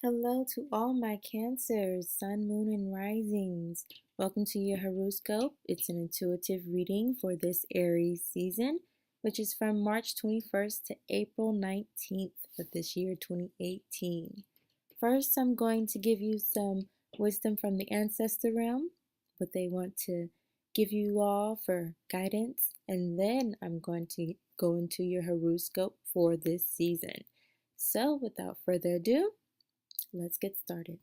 Hello to all my Cancers, Sun, Moon, and Risings. Welcome to your Heruscope. It's an intuitive reading for this Aries season, which is from March 21st to April 19th of this year, 2018. First, I'm going to give you some wisdom from the ancestor realm, what they want to give you all for guidance, and then I'm going to go into your Heruscope for this season. So, without further ado, let's get started.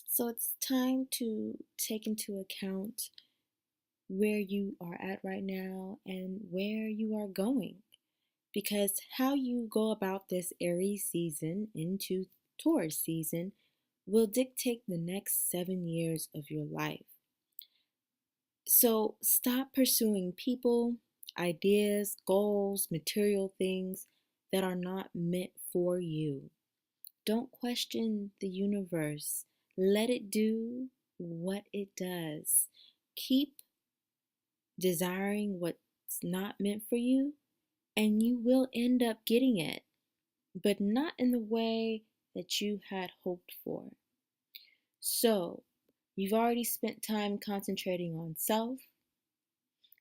So it's time to take into account where you are at right now and where you are going. Because how you go about this Aries season into Taurus season will dictate the next 7 years of your life. So stop pursuing people, ideas, goals, material things that are not meant for you. Don't question the universe. Let it do what it does. Keep desiring what's not meant for you, and you will end up getting it, but not in the way that you had hoped for. So, you've already spent time concentrating on self,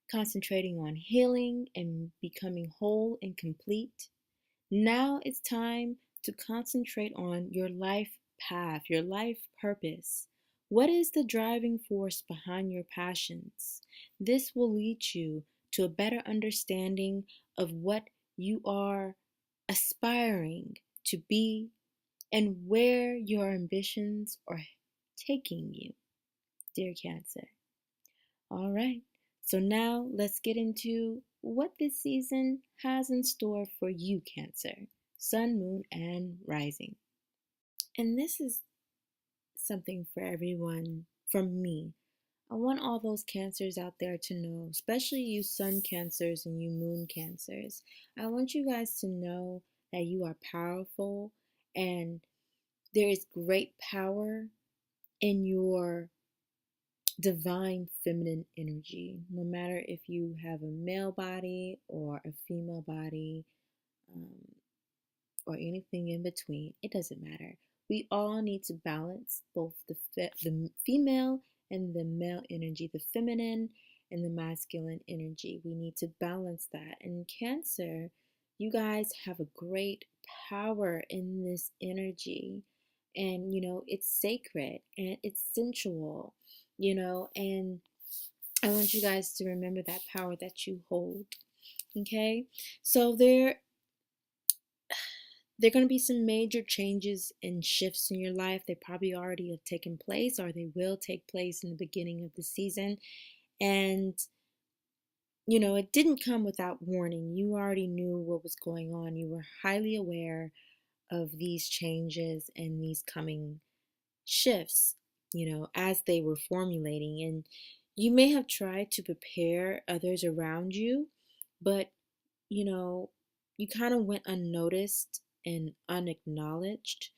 concentrating on healing and becoming whole and complete. Now it's time to concentrate on your life path, your life purpose. What is the driving force behind your passions? This will lead you to a better understanding of what you are aspiring to be and where your ambitions are taking you, dear Cancer. All right, so now let's get into what this season has in store for you, Cancer, Sun, Moon, and Rising. And this is something for everyone from me. I want all those Cancers out there to know, especially you Sun Cancers and you Moon Cancers. I want you guys to know that you are powerful and there is great power in your divine feminine energy, no matter if you have a male body or a female body, um, or anything in between. It doesn't matter. We all need to balance both the female and the male energy, the feminine and the masculine energy. We need to balance that. And Cancer, you guys have a great power in this energy. And, it's sacred and it's sensual, and I want you guys to remember that power that you hold. Okay? So there are going to be some major changes and shifts in your life. They probably already have taken place or they will take place in the beginning of the season. And, it didn't come without warning. You already knew what was going on. You were highly aware of these changes and these coming shifts, as they were formulating. And you may have tried to prepare others around you, but, you kind of went unnoticed and unacknowledged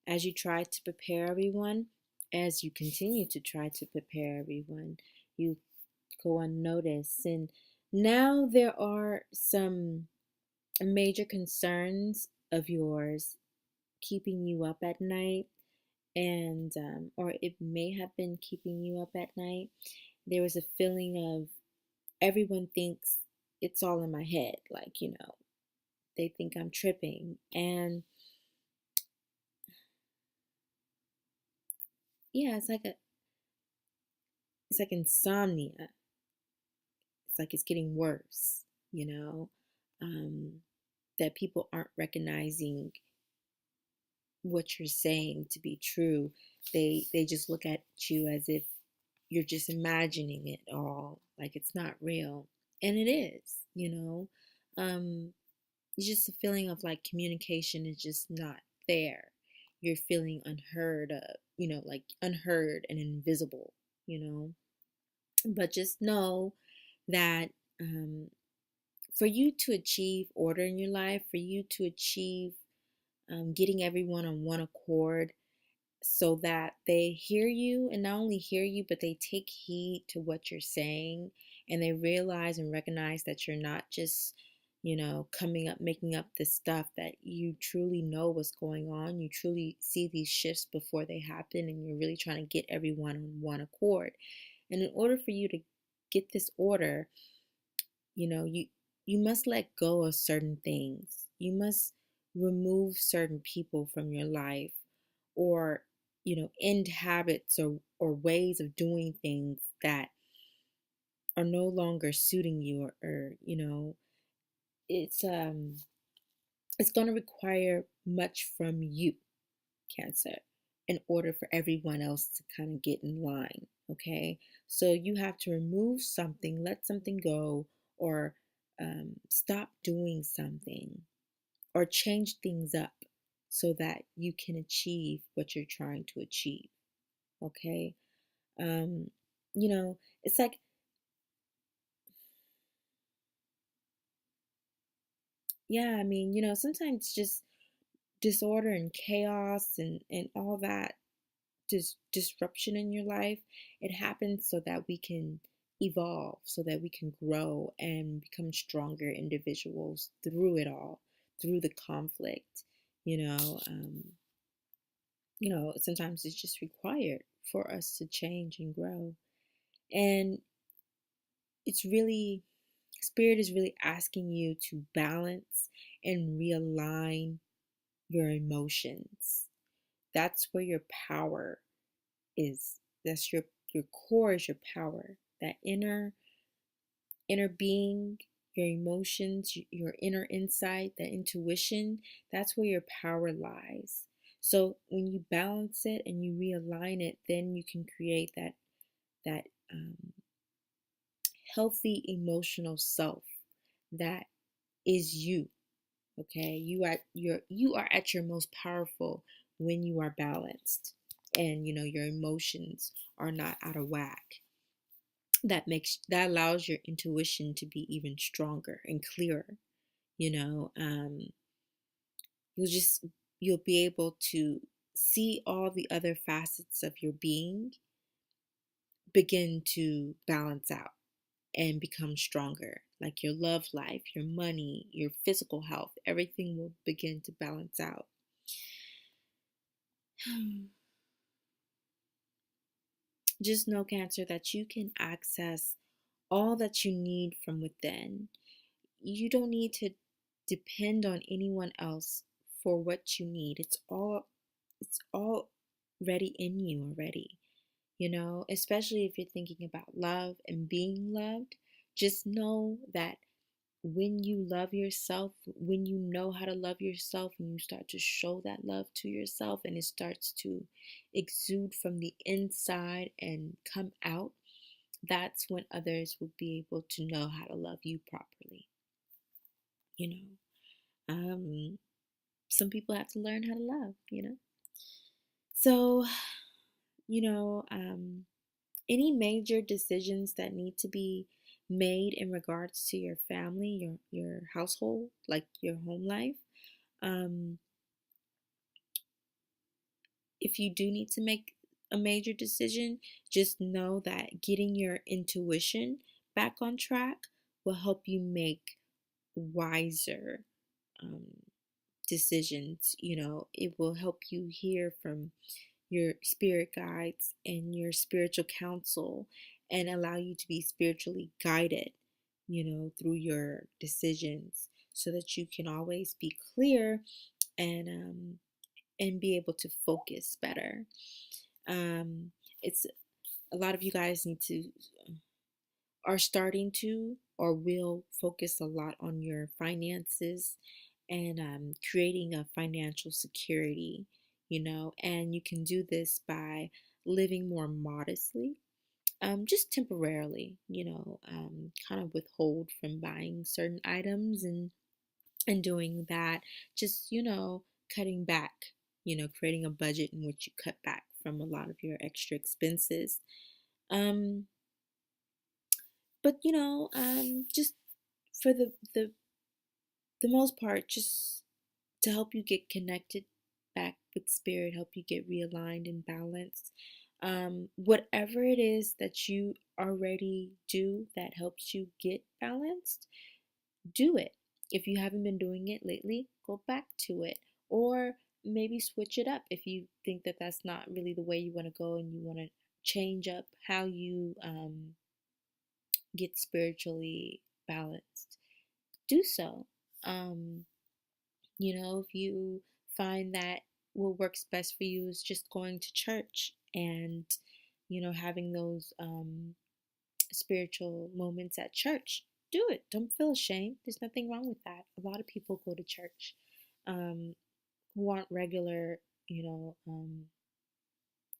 as you tried to prepare everyone. As you continue to try to prepare everyone, you go unnoticed. And now there are some major concerns of yours keeping you up at night, and or it may have been keeping you up at night. There was a feeling of everyone thinks it's all in my head, like, they think I'm tripping. And yeah, it's like insomnia. It's like it's getting worse, um, that people aren't recognizing what you're saying to be true. They just look at you as if you're just imagining it all, like it's not real. And it is, it's just a feeling of like communication is just not there. You're feeling unheard of, like unheard and invisible, but just know that, for you to achieve order in your life, for you to achieve, getting everyone on one accord so that they hear you, and not only hear you, but they take heed to what you're saying, and they realize and recognize that you're not just coming up, making up this stuff that you truly know what's going on. You truly see these shifts before they happen, and you're really trying to get everyone on one accord. And in order for you to get this order, you must let go of certain things. You must remove certain people from your life, or end habits or ways of doing things that are no longer suiting you, or it's it's going to require much from you, Cancer, in order for everyone else to kind of get in line. Okay, so you have to remove something, let something go, or stop doing something, or change things up so that you can achieve what you're trying to achieve. Okay, um, it's like, yeah, I mean, sometimes just disorder and chaos and all that disruption in your life, it happens so that we can evolve, so that we can grow and become stronger individuals through it all, through the conflict. You know, um, sometimes it's just required for us to change and grow. And it's really, Spirit is really asking you to balance and realign your emotions. That's where your power is. That's your core is your power. That inner being, your emotions, your inner insight, that intuition, that's where your power lies. So when you balance it and you realign it, then you can create that healthy emotional self that is you. Okay, you are at your most powerful when you are balanced, and your emotions are not out of whack. That allows your intuition to be even stronger and clearer. You know, um, you'll just you'll be able to see all the other facets of your being begin to balance out and become stronger. Like your love life, your money, your physical health, everything will begin to balance out. Just know, Cancer, that you can access all that you need from within. You don't need to depend on anyone else for what you need. It's all ready in you already. Especially if you're thinking about love and being loved, just know that when you love yourself, when you know how to love yourself, and you start to show that love to yourself, and it starts to exude from the inside and come out, that's when others will be able to know how to love you properly. You know, some people have to learn how to love. So, you know, um, any major decisions that need to be made in regards to your family, your household, like your home life, um, if you do need to make a major decision, just know that getting your intuition back on track will help you make wiser um, decisions. It will help you hear from your spirit guides and your spiritual counsel, and allow you to be spiritually guided, through your decisions, so that you can always be clear and be able to focus better. It's a lot of you guys need to are starting to or will focus a lot on your finances, and creating a financial security, and you can do this by living more modestly, just temporarily, kind of withhold from buying certain items, and doing that, just, cutting back, creating a budget in which you cut back from a lot of your extra expenses. Um, but just for the most part, just to help you get connected back with spirit, help you get realigned and balanced. Whatever it is that you already do that helps you get balanced, do it. If you haven't been doing it lately, go back to it. Or maybe switch it up if you think that that's not really the way you want to go and you want to change up how you get spiritually balanced. Do so. Um, if you find that what works best for you is just going to church and, having those spiritual moments at church, do it. Don't feel ashamed. There's nothing wrong with that. A lot of people go to church um, who aren't regular,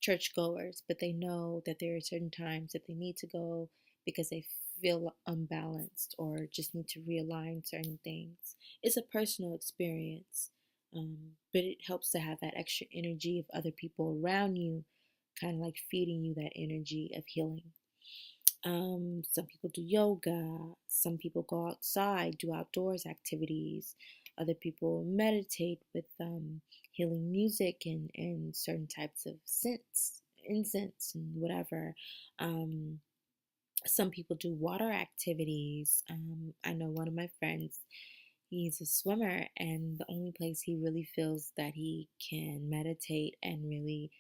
churchgoers, but they know that there are certain times that they need to go because they feel unbalanced or just need to realign certain things. It's a personal experience, but it helps to have that extra energy of other people around you, kind of like feeding you that energy of healing. Some people do yoga. Some people go outside, do outdoors activities. Other people meditate with healing music and certain types of scents, incense, and whatever. Um, some people do water activities. I know one of my friends, he's a swimmer, and the only place he really feels that he can meditate and really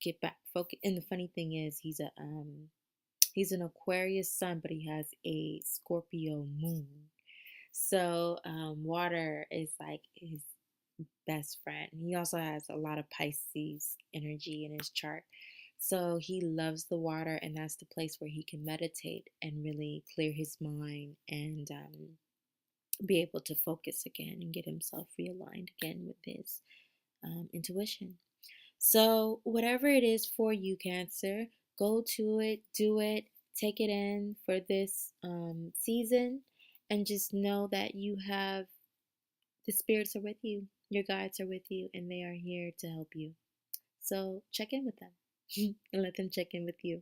get back focused. And the funny thing is, he's an Aquarius sun, but he has a Scorpio moon. So water is like his best friend. He also has a lot of Pisces energy in his chart. So he loves the water, and that's the place where he can meditate and really clear his mind and be able to focus again and get himself realigned again with his intuition. So, whatever it is for you, Cancer, go to it, do it, take it in for this season, and just know that you have the spirits are with you, your guides are with you, and they are here to help you. So, check in with them and let them check in with you.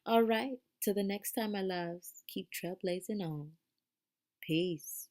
All right, till the next time, my loves, keep trailblazing on. Peace.